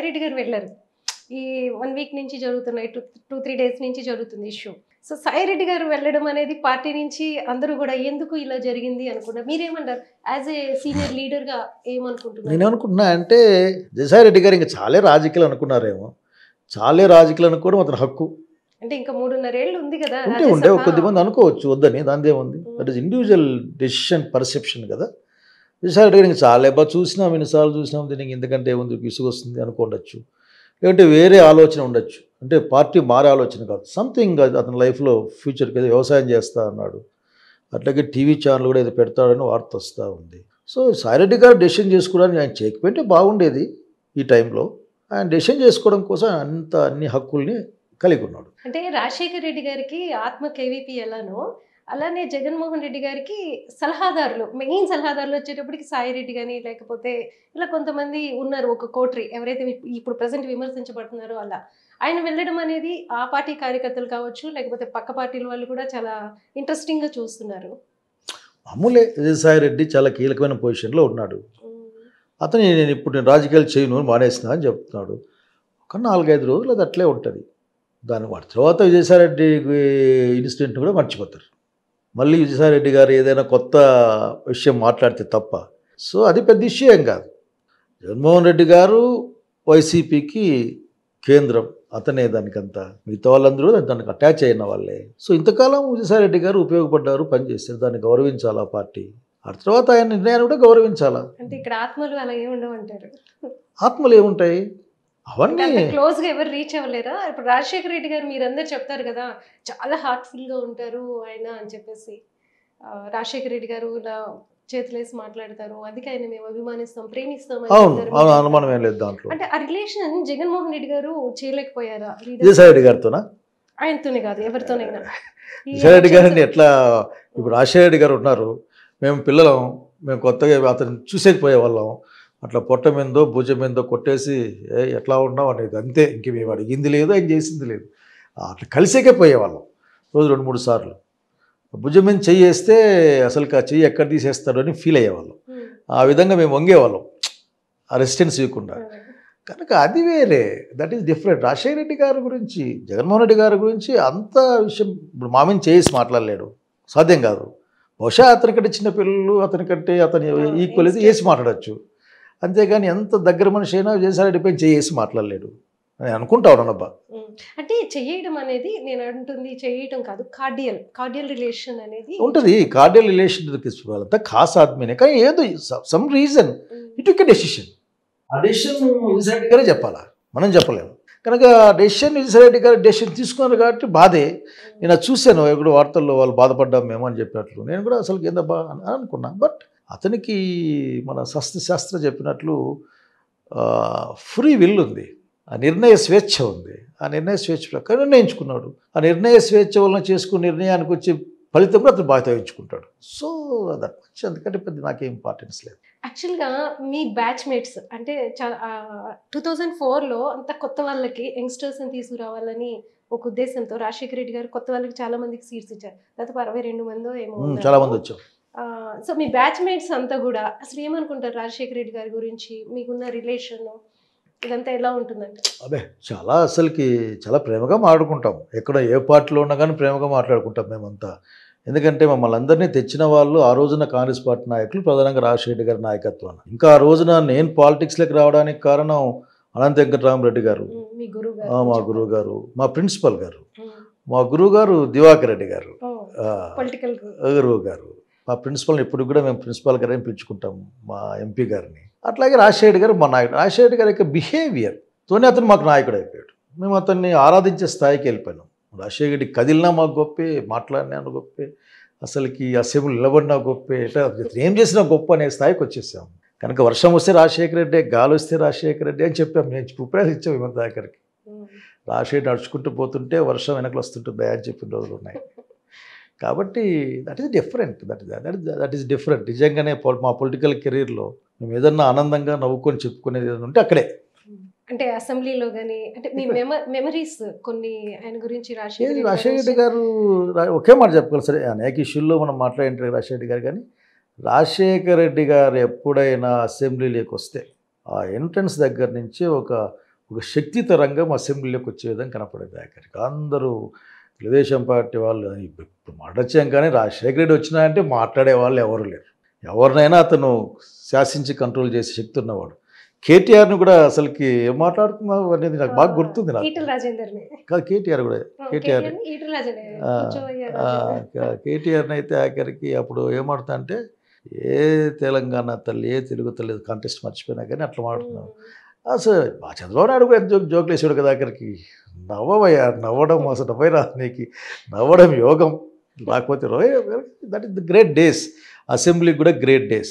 రెడ్డి గారు వెళ్ళారు. ఈ 1 వీక్ నుంచి జరుగుతున్నాయి. 2-3 డేస్ నుంచి జరుగుతుంది ఇష్యూ. సో సాయి రెడ్డి గారు వెళ్ళడం అనేది పార్టీ నుంచి అందరూ కూడా ఎందుకు ఇలా జరిగింది అనుకున్నారు. మీరేమంటారు? యాజ్ ఏ సీనియర్ లీడర్గా ఏమనుకుంటున్నారు? నేనేమనుకుంటున్నా అంటే జయసాయి రెడ్డి గారు ఇంకా చాలే రాజకీయాలు అనుకున్నారేమో. చాలే రాజకీయాలు అనుకోవడం అతని హక్కు. అంటే ఇంకా 3.5 ఏళ్ళు ఉంది కదా. ఉంటే కొద్దిమంది అనుకోవచ్చు వద్దని, దానిదేముంది. That is individual decision perception కదా. జయసాయి రెడ్డి గారు ఇంకా చాలే చూసినాం, ఎన్నిసార్లు చూసినాం, దీనికి ఎందుకంటే ఏముంది విసుగు వస్తుంది అనుకోండొచ్చు. లేదంటే వేరే ఆలోచన ఉండొచ్చు. అంటే పార్టీ మారే ఆలోచన కాదు, సంథింగ్ అతని లైఫ్లో ఫ్యూచర్కి ఏదో వ్యవసాయం చేస్తా అన్నాడు. అట్లాగే టీవీ ఛానల్ కూడా ఏదో పెడతాడని వార్త వస్తూ ఉంది. సో సాయి రెడ్డి గారు డెసిషన్ చేసుకోవడానికి ఆయన చేయకపోతే బాగుండేది. ఈ టైంలో ఆయన డెసిషన్ చేసుకోవడం కోసం అన్ని హక్కుల్ని కలిగి ఉన్నాడు. అంటే రాజశేఖర్ రెడ్డి గారికి ఆత్మ కేవీపీ ఎలానో అలానే జగన్మోహన్ రెడ్డి గారికి సలహాదారులు, మెయిన్ సలహాదారులు వచ్చేటప్పటికి సాయి రెడ్డి కానీ లేకపోతే ఇలా కొంతమంది ఉన్నారు. ఒక కోటరీ ఎవరైతే ఇప్పుడు ప్రజెంట్ విమర్శించబడుతున్నారో అలా ఆయన వెళ్ళడం అనేది ఆ పార్టీ కార్యకర్తలు కావచ్చు, లేకపోతే పక్క పార్టీల వాళ్ళు కూడా చాలా ఇంట్రెస్టింగ్గా చూస్తున్నారు. మామూలే, విజయసాయి రెడ్డి చాలా కీలకమైన పొజిషన్లో ఉన్నాడు. అతను నేను రాజకీయాలు చేయను మానేస్తున్నా అని చెప్తున్నాడు. ఒక 4-5 రోజులు అది అట్లే ఉంటుంది. దాని వాటి తర్వాత విజయసాయి రెడ్డి ఇన్సిడెంట్ కూడా మర్చిపోతారు. మళ్ళీ విజయసాయి రెడ్డి గారు ఏదైనా కొత్త విషయం మాట్లాడితే తప్ప. సో అది పెద్ద ఇష్యూ ఏం కాదు. జగన్మోహన్ రెడ్డి గారు వైసీపీకి కేంద్రం, అతనే దానికంతా. మిగతా వాళ్ళందరూ దానికి అటాచ్ అయిన వాళ్ళే. సో ఇంతకాలం విజయసాయి రెడ్డి గారు ఉపయోగపడ్డారు, పనిచేస్తారు, దాన్ని గౌరవించాలా పార్టీ. ఆ తర్వాత ఆయన నిర్ణయాన్ని కూడా గౌరవించాలా. అంటే ఇక్కడ ఆత్మలు అలా ఏముండవంటారు? ఆత్మలు ఏముంటాయి అవన్నీ క్లోజ్ గా ఎవరు రీచ్ అవ్వలేరా? ఇప్పుడు రాజశేఖర రెడ్డి గారు మీరందరూ చెప్తారు కదా చాలా హార్ట్ఫుల్ గా ఉంటారు ఆయన అని చెప్పేసి. రాజశేఖర రెడ్డి గారు ఇలా చేతులేసి మాట్లాడతారు, అందుకే ఆయన మేము అభిమానిస్తాం, ప్రేమిస్తాం. అనుమానం ఏం లేదు దాంట్లో. అంటే ఆ రిలేషన్ జగన్మోహన్ రెడ్డి గారు చేయలేకపోయారా? విజయసాయి రెడ్డి గారితోనా? ఆయనతోనే కాదు, ఎవరితోనైనా. విజయసాయి రెడ్డి గారిని ఎట్లా, ఇప్పుడు రాజశేఖర రెడ్డి గారు ఉన్నారు, మేము పిల్లలం, మేము కొత్తగా అతను చూసేకపోయే వాళ్ళం, అట్లా పొట్ట మీందో భుజం మీందో కొట్టేసి ఎట్లా ఉన్నావు అనేది అంతే. ఇంక మేము అడిగింది లేదు, ఆయన చేసింది లేదు. అట్లా కలిసేకే పోయేవాళ్ళం రోజు 2-3 సార్లు. భుజం మీద చెయ్యి వేస్తే అసలు ఆ చెయ్యి ఎక్కడ తీసేస్తాడు అని ఫీల్ అయ్యేవాళ్ళం. ఆ విధంగా మేము వంగేవాళ్ళం, ఆ రెసిస్టెన్స్ ఇవ్వకుండా. కనుక అది వేరే, that is different. Rajasekhara Reddy గారి గురించి, జగన్మోహన్ రెడ్డి గారి గురించి అంత విషయం ఇప్పుడు మామని చేసి మాట్లాడలేడు, సాధ్యం కాదు. బహుశా అతనికంటే చిన్న పిల్లలు, అతనికంటే అతని ఈక్వల్ అయితే వేసి మాట్లాడచ్చు. అంతేగాని ఎంత దగ్గర మనిషి అయినా విజయసాయి రెడ్డిపై చేసి మాట్లాడలేడు అని అనుకుంటా ఉన్నానబ్బా. అంటే చేయడం అనేది నేను అంటుంది చేయడం కాదు, కార్డియల్ రిలేషన్ అనేది ఉంటుంది. కార్డియల్ రిలేషన్ వాళ్ళంతా ఖాస్ ఆద్మీనే, కానీ ఏదో some reason it took a decision. ఆ డెసిషన్ విజయసాయి రెడ్డి గారే చెప్పాలా, మనం చెప్పలేము. కనుక డెసిషన్ విజయసాయి రెడ్డి గారు డెసిషన్ తీసుకున్నారు కాబట్టి బాధే. నేను అది చూశాను ఎప్పుడు వార్తల్లో, వాళ్ళు బాధపడ్డాం మేము అని చెప్పినట్లు. నేను కూడా అసలు ఏందబ్బా అని అనుకున్నా. బట్ అతనికి మన శాస్త్ర చెప్పినట్లు ఫ్రీ విల్ ఉంది, ఆ నిర్ణయ స్వేచ్ఛ ఉంది. ఆ నిర్ణయ స్వేచ్ఛ ప్రకారం నిర్ణయించుకున్నాడు. ఆ నిర్ణయ స్వేచ్ఛ వలన చేసుకున్న నిర్ణయానికి వచ్చే ఫలితం కూడా అతను బాధ్యత వహించుకుంటాడు. సో దట్ అందుకంటే పెద్ద నాకేం ఇంపార్టెన్స్ లేదు. యాక్చువల్గా మీ బ్యాచ్మేట్స్ అంటే 2004లో అంత కొత్త వాళ్ళకి యంగ్స్టర్స్ని తీసుకురావాలని ఒక ఉద్దేశంతో రాజశేఖర రెడ్డి గారు కొత్త వాళ్ళకి చాలా మందికి సీట్స్ ఇచ్చారు. దాదాపు 62 మందో ఏమో చాలా మంది వచ్చారు. సో మీ బ్యాచ్మేట్స్ అంతా కూడా అసలు ఏమనుకుంటారు రాజశేఖర రెడ్డి గారి గురించి, మీకున్న రిలేషన్ ఇదంతా ఎలా ఉంటుందంటే? అదే చాలా అసలుకి చాలా ప్రేమగా మాట్లాడుకుంటాం. ఎక్కడ ఏ పార్టీలో ఉన్నా కానీ ప్రేమగా మాట్లాడుకుంటాం మేమంతా. ఎందుకంటే మమ్మల్ని అందరినీ తెచ్చిన వాళ్ళు ఆ రోజున కాంగ్రెస్ పార్టీ నాయకులు, ప్రధానంగా రాజశేఖర రెడ్డి గారి నాయకత్వాన్ని. ఇంకా ఆ రోజున నేను పాలిటిక్స్లోకి రావడానికి కారణం అనంత వెంకటరామరెడ్డి గారు, మా గురువు గారు, మా ప్రిన్సిపల్ గారు, మా గురువు గారు దివాకర్ రెడ్డి గారు, గురువు గారు. మా ప్రిన్సిపల్ని ఇప్పుడు కూడా మేము ప్రిన్సిపాల్ గారిని పిలుచుకుంటాము, మా ఎంపీ గారిని. అట్లాగే రాజశేఖర రెడ్డి గారు మా నాయకుడు. రాజశేఖర రెడ్డి గారి యొక్క బిహేవియర్తోనే అతను మాకు నాయకుడు అయిపోయాడు. మేము అతన్ని ఆరాధించే స్థాయికి వెళ్ళిపోయినాం. రాజశేఖర రెడ్డి కదిలినా మాకు గొప్పే, మాట్లాడినా గొప్పే, అసలుకి అసెంబ్లీ నిలబడినా గొప్పే, ఏం చేసినా గొప్ప అనే స్థాయికి వచ్చేసాం. కనుక వర్షం వస్తే రాజశేఖర రెడ్డి, గాలి వస్తే రాజశేఖర రెడ్డి అని చెప్పాము. నేను ఉపయోగం ఇచ్చాము మేము దగ్గరికి. రాజశేఖర నడుచుకుంటూ పోతుంటే వర్షం వెనకలు వస్తుంటుంది అని చెప్పిన రోజులు ఉన్నాయి. కాబట్టి that is different, that is different. నిజంగానే మా పొలిటికల్ కెరీర్లో మేము ఏదన్నా ఆనందంగా నవ్వుకొని చెప్పుకునేది ఏదైనా ఉంటే అక్కడే. అంటే అసెంబ్లీలో కానీ అంటే మీ మెమరీస్ కొన్ని ఆయన గురించి రాజశేఖర రెడ్డి గారు ఒకే మాట చెప్పుకోవాలి. సరే అనేక ఇష్యూల్లో మనం మాట్లాడింటారు రాజశేఖర రెడ్డి గారు, కానీ రాజశేఖర రెడ్డి గారు ఎప్పుడైనా అసెంబ్లీలోకి వస్తే ఆ ఎంట్రన్స్ దగ్గర నుంచి ఒక ఒక శక్తి తరంగం అసెంబ్లీలోకి వచ్చే విధంగా కనపడేది ఆఖరికి. అందరూ తెలుగుదేశం పార్టీ వాళ్ళు ఇప్పుడు మాట్లాడాం, కానీ రాజశేఖర రెడ్డి వచ్చినాయంటే మాట్లాడే వాళ్ళు ఎవరు లేరు. ఎవరినైనా అతను శాసించి కంట్రోల్ చేసే శక్తి ఉన్నవాడు. కేటీఆర్ని కూడా అసలుకి ఏం మాట్లాడుతున్నావు అనేది నాకు బాగా గుర్తుంది. నాకు ఈటల రాజేందర్ని కాదు, కేటీఆర్ కూడా కేటీఆర్ ఈటల రాజేందర్ ఆ, కూర్చోయ్యారు. కేటీఆర్ని అయితే ఆఖరికి అప్పుడు ఏమాడుతా అంటే ఏ తెలంగాణ తల్లి ఏ తెలుగు తల్లి కాంటెస్ట్ మర్చిపోయినా కానీ అట్లా మాడుతున్నాను. అసలు ఆ చంద్రబాబు నాయుడు కూడా ఎంత జోకులు వేసాడు కదా ఆఖరికి. నవ్వబోయా, నవ్వడం అసలు నవ్వరా నీకు, నవ్వడం యోగం, లేకపోతే that is the great days. అసెంబ్లీకి కూడా గ్రేట్ డేస్.